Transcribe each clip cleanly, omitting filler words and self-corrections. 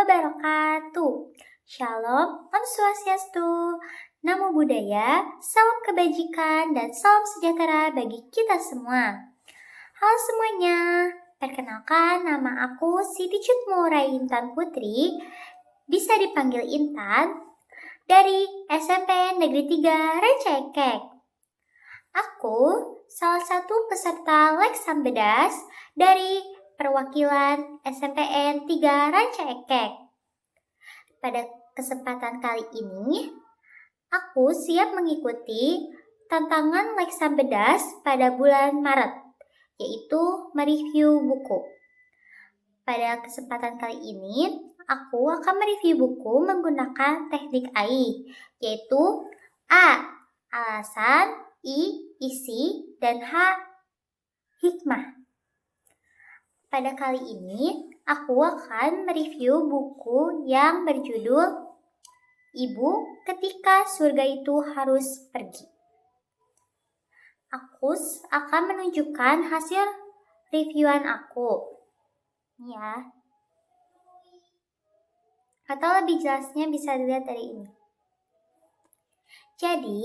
wabarakatuh. Shalom, Om Swastiastu, Namo Buddhaya, salam kebajikan dan salam sejahtera bagi kita semua. Halo semuanya, perkenalkan nama aku Siti Cutmurai Intan Putri, bisa dipanggil Intan, dari SMP Negeri 3 Rancaekek. Aku salah satu peserta Lex Sambedas dari perwakilan SMPN 3 Rancaekek. Pada kesempatan kali ini, aku siap mengikuti tantangan Lex Sambedas pada bulan Maret, yaitu mereview buku. Pada kesempatan kali ini, aku akan mereview buku menggunakan teknik AI, yaitu A. Alasan, I. Isi, dan H. Hikmah. Pada kali ini, aku akan mereview buku yang berjudul Ibu Ketika Surga Itu Harus Pergi. Aku akan menunjukkan hasil reviewan aku. Ya. Atau lebih jelasnya bisa dilihat dari ini. Jadi,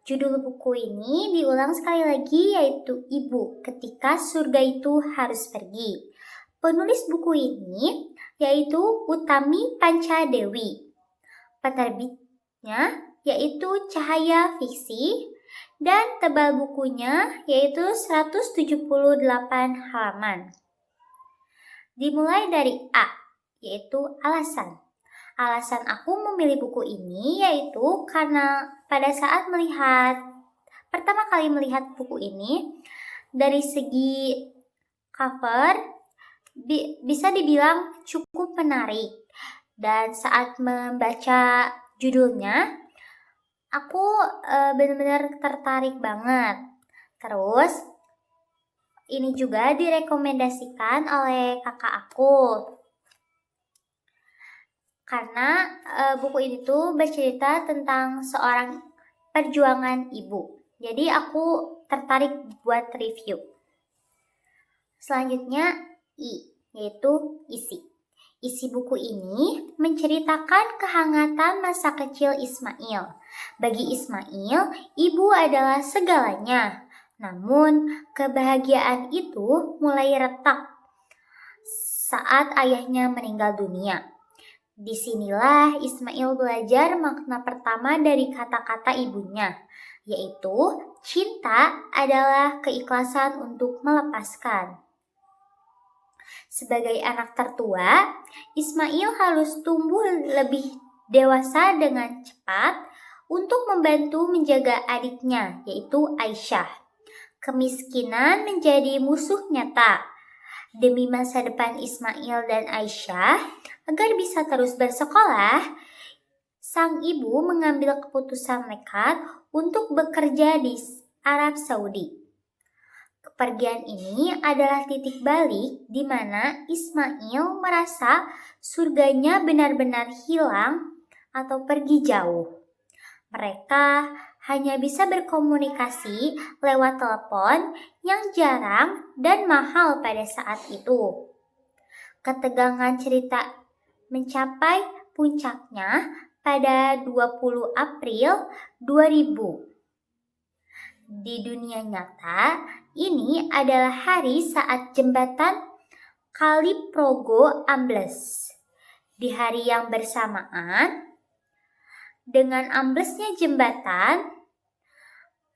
judul buku ini diulang sekali lagi, yaitu Ibu Ketika Surga Itu Harus Pergi. Penulis buku ini yaitu Utami Pancadewi. Penerbitnya yaitu Cahaya Fiksi dan tebal bukunya yaitu 178 halaman. Dimulai dari A, yaitu alasan. Alasan aku memilih buku ini yaitu karena pada saat pertama kali melihat buku ini, dari segi cover bisa dibilang cukup menarik. Dan saat membaca judulnya, aku benar-benar tertarik banget. Terus, ini juga direkomendasikan oleh kakak aku. Karena buku ini tuh bercerita tentang seorang perjuangan ibu. Jadi aku tertarik buat review. Selanjutnya I, yaitu isi. Isi buku ini menceritakan kehangatan masa kecil Ismail. Bagi Ismail, ibu adalah segalanya. Namun, kebahagiaan itu mulai retak saat ayahnya meninggal dunia. Disinilah Ismail belajar makna pertama dari kata-kata ibunya, yaitu cinta adalah keikhlasan untuk melepaskan. Sebagai anak tertua, Ismail harus tumbuh lebih dewasa dengan cepat untuk membantu menjaga adiknya, yaitu Aisyah. Kemiskinan menjadi musuh nyata. Demi masa depan Ismail dan Aisyah, agar bisa terus bersekolah, sang ibu mengambil keputusan nekat untuk bekerja di Arab Saudi. Kepergian ini adalah titik balik di mana Ismail merasa surganya benar-benar hilang atau pergi jauh. Mereka hanya bisa berkomunikasi lewat telepon yang jarang dan mahal pada saat itu. Ketegangan cerita mencapai puncaknya pada 20 April 2000. Di dunia nyata, ini adalah hari saat jembatan Kali Progo ambles. Di hari yang bersamaan, dengan amblesnya jembatan,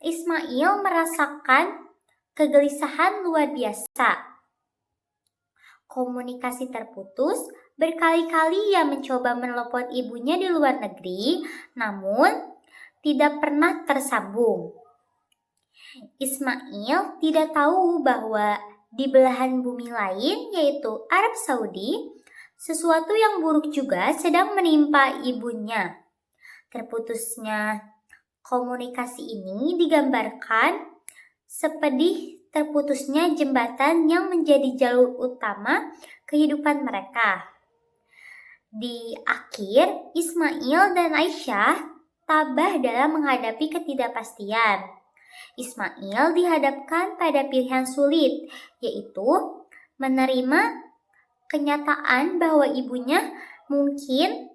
Ismail merasakan kegelisahan luar biasa. Komunikasi terputus, berkali-kali ia mencoba menelepon ibunya di luar negeri, namun tidak pernah tersambung. Ismail tidak tahu bahwa di belahan bumi lain, yaitu Arab Saudi, sesuatu yang buruk juga sedang menimpa ibunya. Terputusnya komunikasi ini digambarkan sepedih terputusnya jembatan yang menjadi jalur utama kehidupan mereka. Di akhir, Ismail dan Aisyah tabah dalam menghadapi ketidakpastian. Ismail dihadapkan pada pilihan sulit, yaitu menerima kenyataan bahwa ibunya mungkin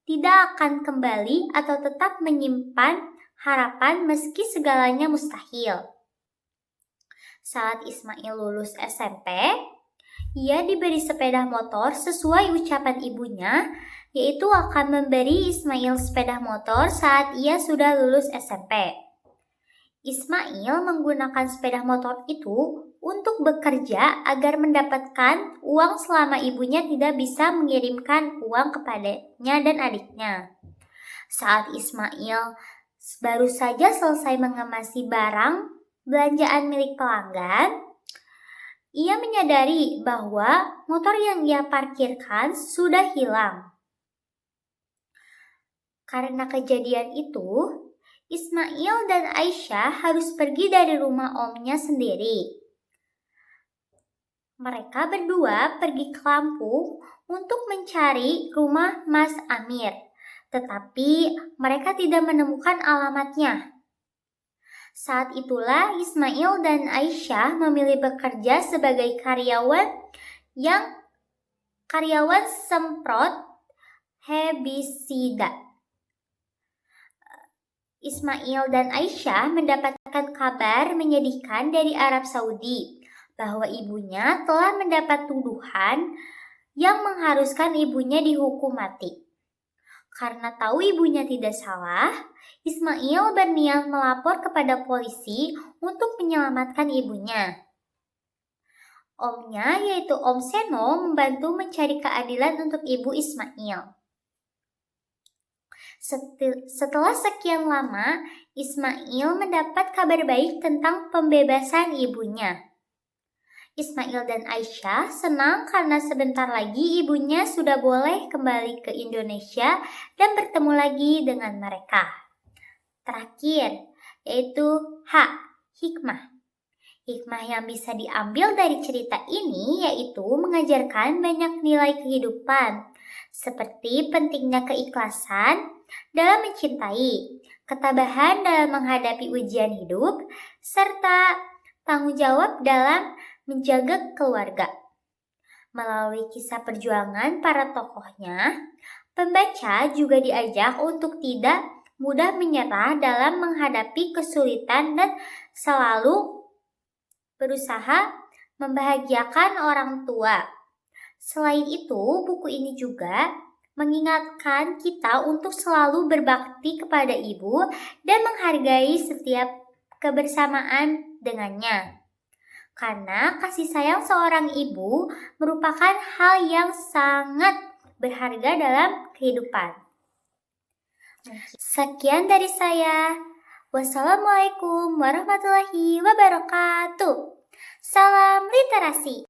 tidak akan kembali atau tetap menyimpan harapan meski segalanya mustahil. Saat Ismail lulus SMP, ia diberi sepeda motor sesuai ucapan ibunya, yaitu akan memberi Ismail sepeda motor saat ia sudah lulus SMP. Ismail menggunakan sepeda motor itu untuk bekerja agar mendapatkan uang selama ibunya tidak bisa mengirimkan uang kepadanya dan adiknya. Saat Ismail baru saja selesai mengemasi barang belanjaan milik pelanggan, ia menyadari bahwa motor yang ia parkirkan sudah hilang. Karena kejadian itu, Ismail dan Aisyah harus pergi dari rumah omnya sendiri. Mereka berdua pergi ke Lampung untuk mencari rumah Mas Amir, tetapi mereka tidak menemukan alamatnya. Saat itulah Ismail dan Aisyah memilih bekerja sebagai karyawan semprot herbisida. Ismail dan Aisyah mendapatkan kabar menyedihkan dari Arab Saudi bahwa ibunya telah mendapat tuduhan yang mengharuskan ibunya dihukum mati. Karena tahu ibunya tidak salah, Ismail berniat melapor kepada polisi untuk menyelamatkan ibunya. Omnya, yaitu Om Seno, membantu mencari keadilan untuk ibu Ismail. Setelah sekian lama, Ismail mendapat kabar baik tentang pembebasan ibunya. Ismail dan Aisyah senang karena sebentar lagi ibunya sudah boleh kembali ke Indonesia dan bertemu lagi dengan mereka. Terakhir, yaitu hikmah. Hikmah yang bisa diambil dari cerita ini yaitu mengajarkan banyak nilai kehidupan, seperti pentingnya keikhlasan dalam mencintai, ketabahan dalam menghadapi ujian hidup, serta tanggung jawab dalam menjaga keluarga. Melalui kisah perjuangan para tokohnya, pembaca juga diajak untuk tidak mudah menyerah dalam menghadapi kesulitan dan selalu berusaha membahagiakan orang tua. Selain itu, buku ini juga mengingatkan kita untuk selalu berbakti kepada ibu dan menghargai setiap kebersamaan dengannya. Karena kasih sayang seorang ibu merupakan hal yang sangat berharga dalam kehidupan. Sekian dari saya. Wassalamualaikum warahmatullahi wabarakatuh. Salam literasi.